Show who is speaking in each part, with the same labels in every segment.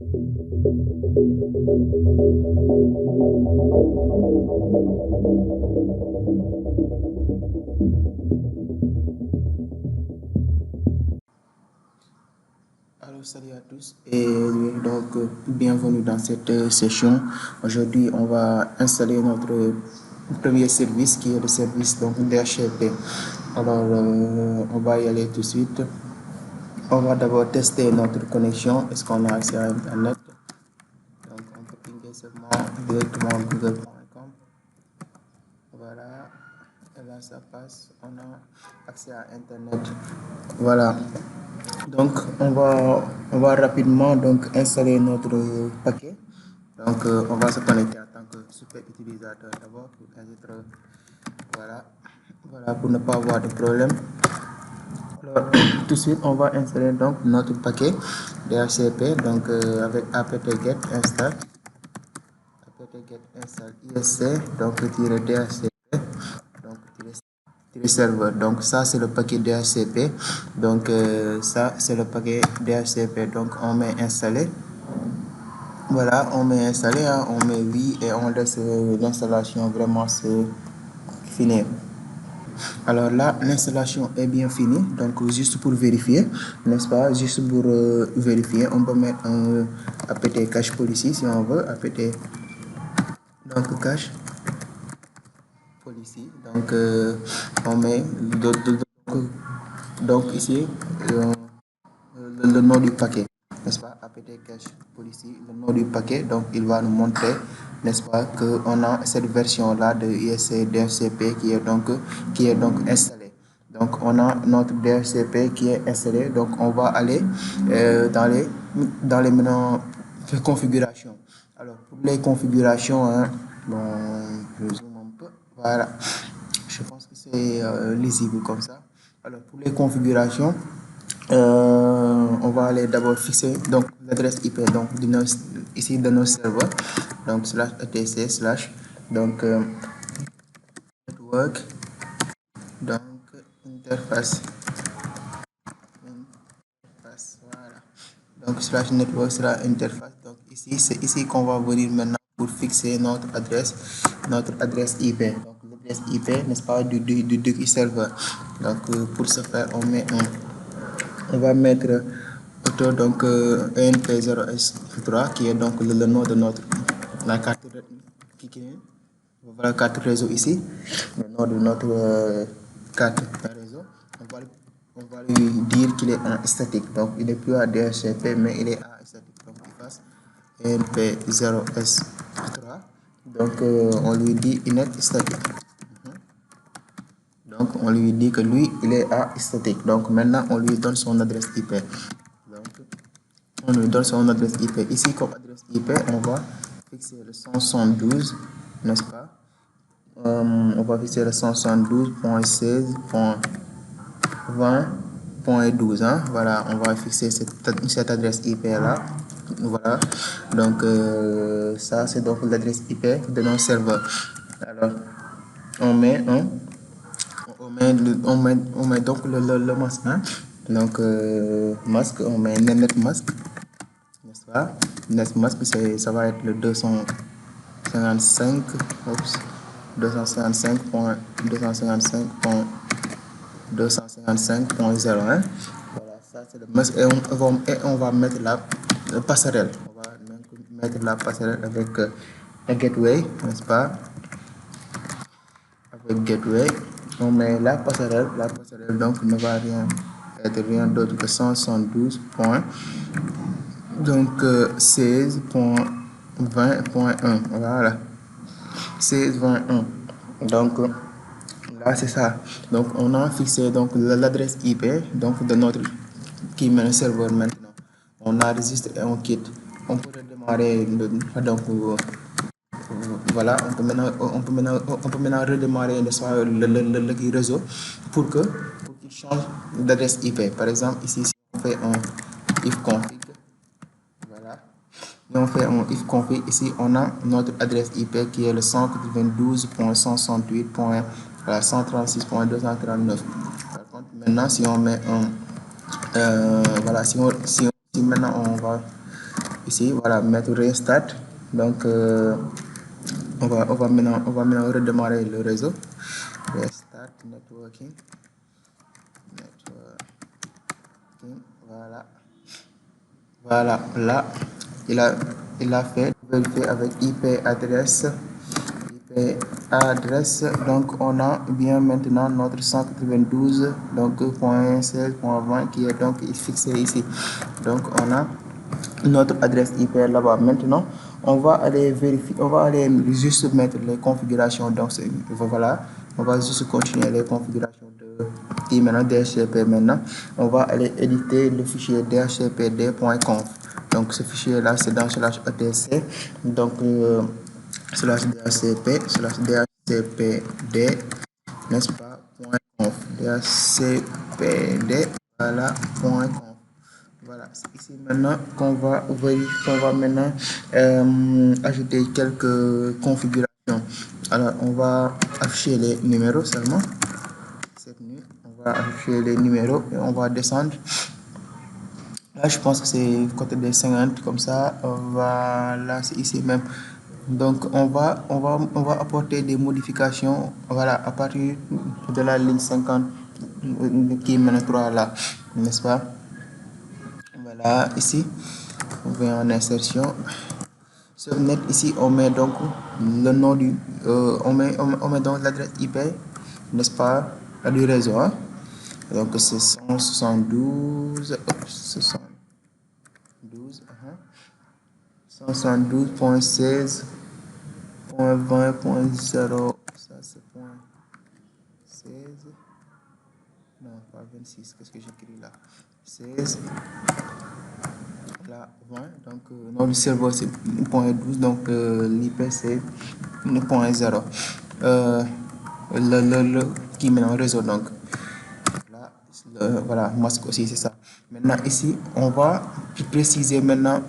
Speaker 1: Alors, salut à tous et donc bienvenue dans cette session. Aujourd'hui, on va installer notre premier service qui est le service donc DHCP. Alors, on va y aller tout de suite. On va d'abord tester notre connexion. Est-ce qu'on a accès à Internet? Donc, on peut pinguer seulement directement google.com. Voilà. Et là, ça passe. On a accès à Internet. Voilà. Donc, on va rapidement donc installer notre paquet. Donc, on va se connecter en tant que super utilisateur d'abord pour être voilà, voilà pour ne pas avoir de problème. Alors, tout de suite, on va installer donc notre paquet DHCP donc avec apt-get install apt-get install isc donc -dhcp donc serveur. Donc ça c'est le paquet DHCP. Donc ça c'est le paquet DHCP. Donc on met installé. Voilà, on met installé, hein, on met oui et on laisse l'installation vraiment se finir. Alors là, l'installation est bien finie. Donc juste pour vérifier, n'est-ce pas? Juste pour vérifier, on peut mettre un apt cache policy si on veut. Apt donc cache policy. Donc on met donc ici le nom du paquet, n'est-ce pas? apt cache policy, le nom du paquet. Donc il va nous montrer, n'est-ce pas, que on a cette version là de ISC DHCP qui est donc installée. Donc on a notre DHCP qui est installé. Donc on va aller dans les menus de configuration. Alors pour les configurations, hein, bon, je zoome un peu. Voilà, je pense que c'est lisible comme ça. Alors pour les configurations, on va aller d'abord fixer donc l'adresse IP donc ici de nos serveurs, donc /etc donc network donc interface voilà, donc /network /interface. Donc ici c'est ici qu'on va venir maintenant pour fixer notre adresse IP, donc l'adresse IP, n'est-ce pas, du serveur. Donc pour ce faire on va mettre auto donc ENP0S3 qui est donc le nom de la carte voilà, carte réseau ici, le nom de notre carte réseau. On va lui dire qu'il est en statique, donc il n'est plus à DHCP mais il est à statique. Donc il fasse ENP0S3, donc on lui dit init statique. Donc on lui dit que lui il est à statique. Donc maintenant on lui donne son adresse IP. Donc on lui donne son adresse IP. Ici comme adresse IP on va fixer le 172, n'est-ce pas? On va fixer le 172.16.20.12, hein? Voilà, on va fixer cette adresse IP là. Voilà, donc ça c'est donc l'adresse IP de nos serveurs. Alors on met donc le masque, hein? Donc masque, on met net masque, n'est-ce pas? Net masque, ça va être le 255, oups, 255.255.255.01. Voilà, ça c'est le masque et on va mettre la passerelle. On va mettre la passerelle avec un gateway, n'est-ce pas? Avec gateway, on met la passerelle donc ne va être rien d'autre que 172 points, donc 16.20.1, voilà, 16.21. Donc là c'est ça. Donc on a fixé donc l'adresse IP donc de notre qui met le serveur. Maintenant on enregistre et on quitte. On peut redémarrer donc voilà, on peut maintenant redémarrer le réseau pour qu'il change d'adresse IP. Par exemple, ici, si on fait un if config, voilà, si on fait un if config, ici, on a notre adresse IP qui est le 192.168.136.239. Par contre, maintenant, si on met un, voilà, si maintenant on va ici, voilà, mettre restart. Donc, on va maintenant redémarrer le réseau. Restart networking. Voilà. Voilà, là, il a fait vérifier avec IP adresse. Donc on a bien maintenant notre 192 donc .16.20 qui est donc fixé ici. Donc on a notre adresse IP là-bas. Maintenant on va aller vérifier, on va aller juste mettre les configurations. Donc voilà, on va juste continuer les configurations de maintenant DHCP. Maintenant on va aller éditer le fichier dhcpd.conf. Donc ce fichier là c'est dans /etc. Donc /dhcpd, n'est-ce pas, .conf, dhcpd, voilà, .conf. Voilà, c'est ici maintenant qu'on va maintenant ajouter quelques configurations. Alors, on va afficher les numéros seulement. Cette nuit, on va afficher les numéros et on va descendre. Là, je pense que c'est côté des 50, comme ça. Voilà, c'est ici même. Donc, on va apporter des modifications, voilà, à partir de la ligne 50 qui mène 3 là, n'est-ce pas? Voilà, ici, on vient en insertion. Subnet, ici, on met donc le nom du, on met donc l'adresse IP, n'est-ce pas, du réseau, hein? Donc, c'est 172.16.20.0, ça c'est point 16, non pas 26, qu'est-ce que j'écris là, 16, là 20, donc notre serveur c'est point 12, donc l'IP c'est point 0, le qui met en réseau. Donc là, voilà, masque aussi c'est ça. Maintenant ici on va préciser maintenant,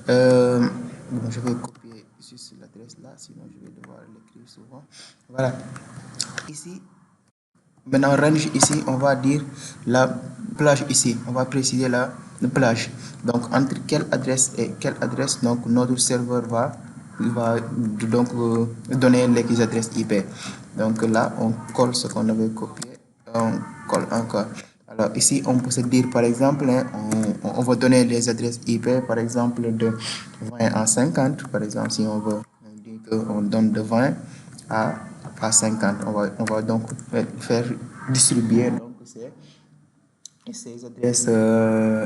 Speaker 1: bon, je vais copier juste l'adresse là, sinon je vais devoir l'écrire souvent. Voilà, ici maintenant range, ici on va dire la plage, ici on va préciser la plage. Donc entre quelle adresse et quelle adresse, donc notre serveur va donc donner les adresses IP. Donc là on colle ce qu'on avait copié, on colle encore. Alors ici on peut se dire par exemple, hein, on va donner les adresses IP par exemple de 20 à 50, par exemple. Si on veut, on dit qu'on donne de 20 à 50, on va donc faire distribuer donc ces adresses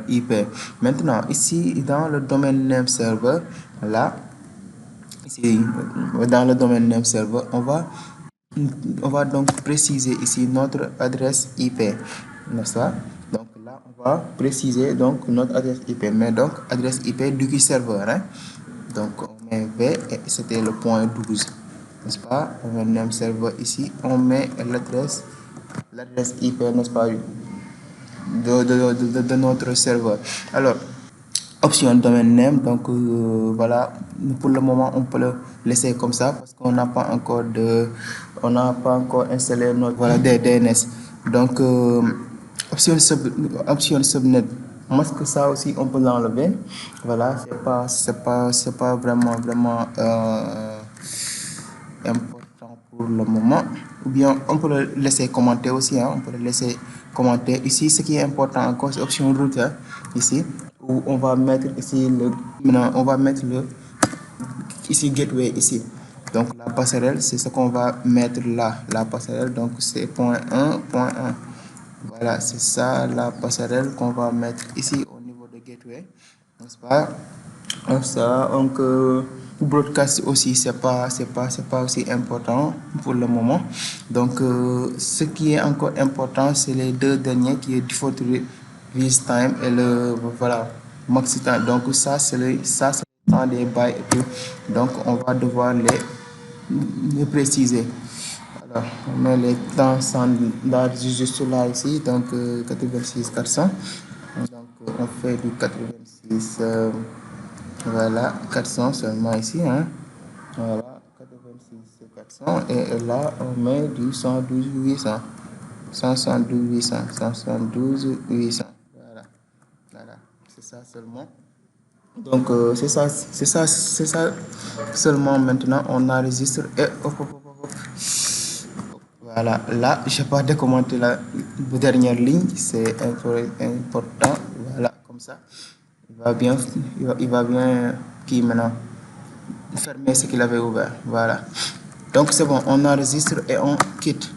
Speaker 1: IP. Maintenant ici dans le domaine name server, là ici dans le domaine name server, on va donc préciser ici notre adresse IP, n'est-ce pas? Donc là on va préciser donc notre adresse IP, mais donc adresse IP du serveur, hein? Donc on met V et c'était le point 12, n'est-ce pas? On met name server ici, on met l'adresse IP, n'est-ce pas, de notre serveur. Alors option domaine name, donc voilà, pour le moment on peut le laisser comme ça parce qu'on n'a pas encore installé notre, voilà, des DNS. Donc option subnet, masque, ça aussi on peut l'enlever. Voilà, c'est pas vraiment important pour le moment, ou bien on peut le laisser commenter aussi, hein, on peut le laisser commenter. Ici ce qui est important encore, c'est option router, ici où on va mettre ici maintenant on va mettre le ici gateway ici. Donc la passerelle, c'est ce qu'on va mettre là, la passerelle, donc c'est point 1. Voilà, c'est ça la passerelle qu'on va mettre ici au niveau de gateway, n'est-ce pas? Ça, donc broadcast aussi, c'est pas aussi important pour le moment. Donc ce qui est encore important, c'est les deux derniers, qui est default release time et le, voilà, maxi time. Donc ça c'est le temps des bails et tout. Donc on va devoir les préciser. Alors on met les temps standard juste là ici, donc 86 400. Donc on fait du 86, voilà, 400 seulement ici, hein. Voilà, 86 400, et là on met du 112 800, 172 800, 172 800. Voilà, voilà, c'est ça seulement. Donc, c'est ça seulement. Maintenant, on enregistre et hop. Voilà, là, je n'ai pas décommenté la dernière ligne, c'est important. Voilà, comme ça. Il va bien, il va bien, qui maintenant, fermer ce qu'il avait ouvert. Voilà. Donc, c'est bon, on enregistre et on quitte.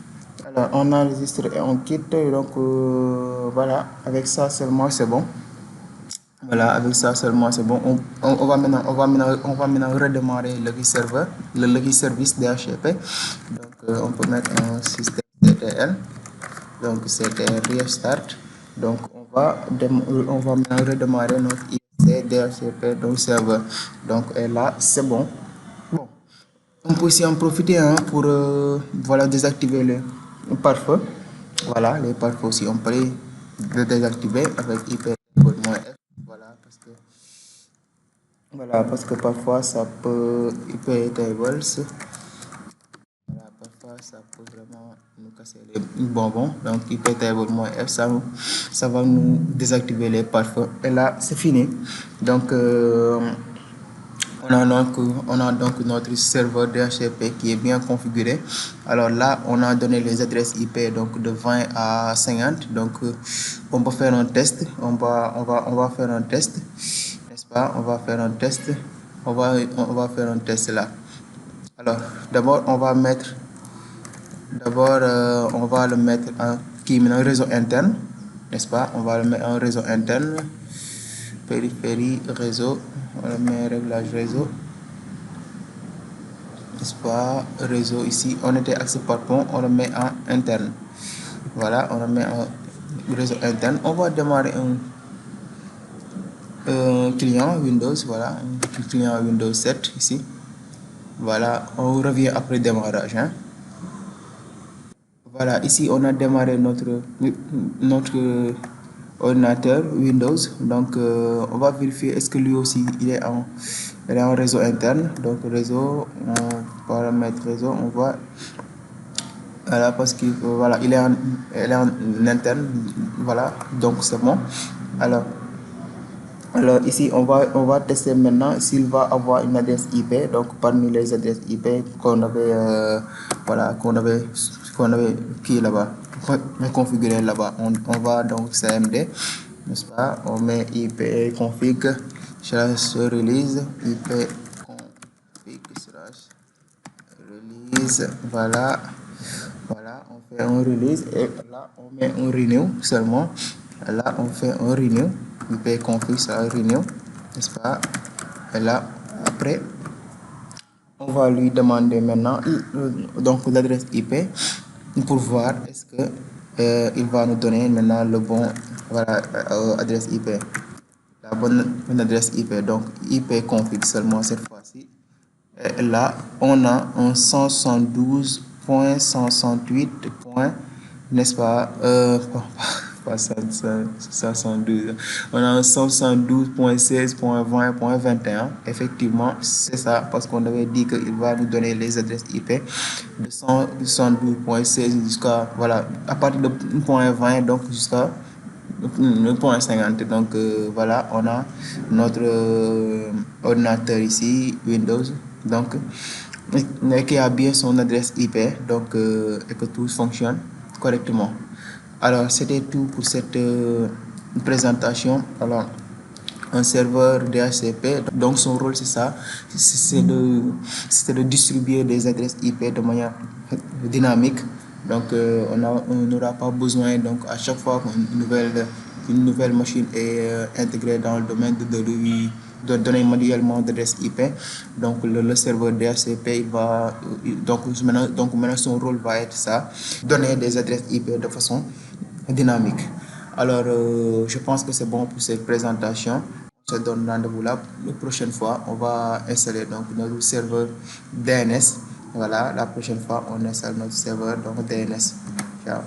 Speaker 1: Alors, on enregistre et on quitte. Donc, voilà, avec ça seulement, c'est bon. Voilà, avec ça seulement, c'est bon. On va maintenant redémarrer le serveur, le service DHCP. Donc, on peut mettre un système CTL. Donc, c'était restart. Donc, on va maintenant redémarrer notre IC DHCP, donc serveur. Donc, et là, c'est bon. Bon, on peut aussi en profiter hein, pour voilà, désactiver le pare-feu. Voilà, les pare-feux aussi, on peut les désactiver avec IP-F. Voilà, parce que parfois ça peut, il peut être voilà, parfois ça peut vraiment nous casser les bonbons. Donc IP-F, ça va nous désactiver les pare-feux. Et là, c'est fini. Donc, on a donc notre serveur DHCP qui est bien configuré. Alors là, on a donné les adresses IP donc de 20 à 50. Donc, on peut faire un test. On va faire un test, n'est-ce pas? On va faire un test. On va faire un test là. Alors, d'abord, on va le mettre en un réseau interne, n'est-ce pas? On va le mettre en réseau interne, périphérie, réseau. On le met réglage réseau. N'est-ce pas, réseau ici, on était accès par pont, on le met en interne. Voilà, on le met en réseau interne. On va démarrer un client Windows, voilà, un client Windows 7 ici. Voilà, on revient après démarrage. Hein. Voilà, ici on a démarré notre ordinateur Windows. Donc, on va vérifier est-ce que lui aussi il est en réseau interne. Donc, réseau, paramètre réseau, on voit. Voilà, parce que voilà, il est en interne. Voilà, donc c'est bon. Alors, alors ici, on va tester maintenant s'il va avoir une adresse IP. Donc, parmi les adresses IP voilà, qu'on avait qui là-bas, configuré là-bas, on va donc CMD, n'est-ce pas? On met IP config slash release, IP config slash release, voilà. Voilà, on fait un release et là on met un renew seulement. Là on fait un renew, IP config ça renew, n'est-ce pas? Et là après on va lui demander maintenant donc l'adresse IP pour voir est-ce que il va nous donner maintenant le bon voilà adresse IP, la bonne adresse IP. Donc IP config seulement cette fois-ci. Et là, on a un 172.168. N'est-ce pas? Pas 172. On a un 172.16.20.21. Effectivement, c'est ça, parce qu'on avait dit qu'il va nous donner les adresses IP de 172.16 jusqu'à, voilà, à partir de point 20, donc jusqu'à le point 50. Donc voilà, on a notre ordinateur ici, Windows, donc qui a bien son adresse IP, donc et que tout fonctionne correctement. Alors c'était tout pour cette présentation. Alors un serveur DHCP, donc son rôle c'est ça, c'est de distribuer des adresses IP de manière dynamique. Donc on n'aura pas besoin donc à chaque fois qu'une nouvelle machine est intégrée dans le domaine de donner manuellement d'adresse IP. Donc le serveur DHCP donc maintenant son rôle va être ça, donner des adresses IP de façon dynamique. Alors je pense que c'est bon pour cette présentation. On se donne rendez-vous là. La prochaine fois, on va installer donc notre serveur DNS. Voilà, la prochaine fois, on installe notre serveur donc DNS. Ciao.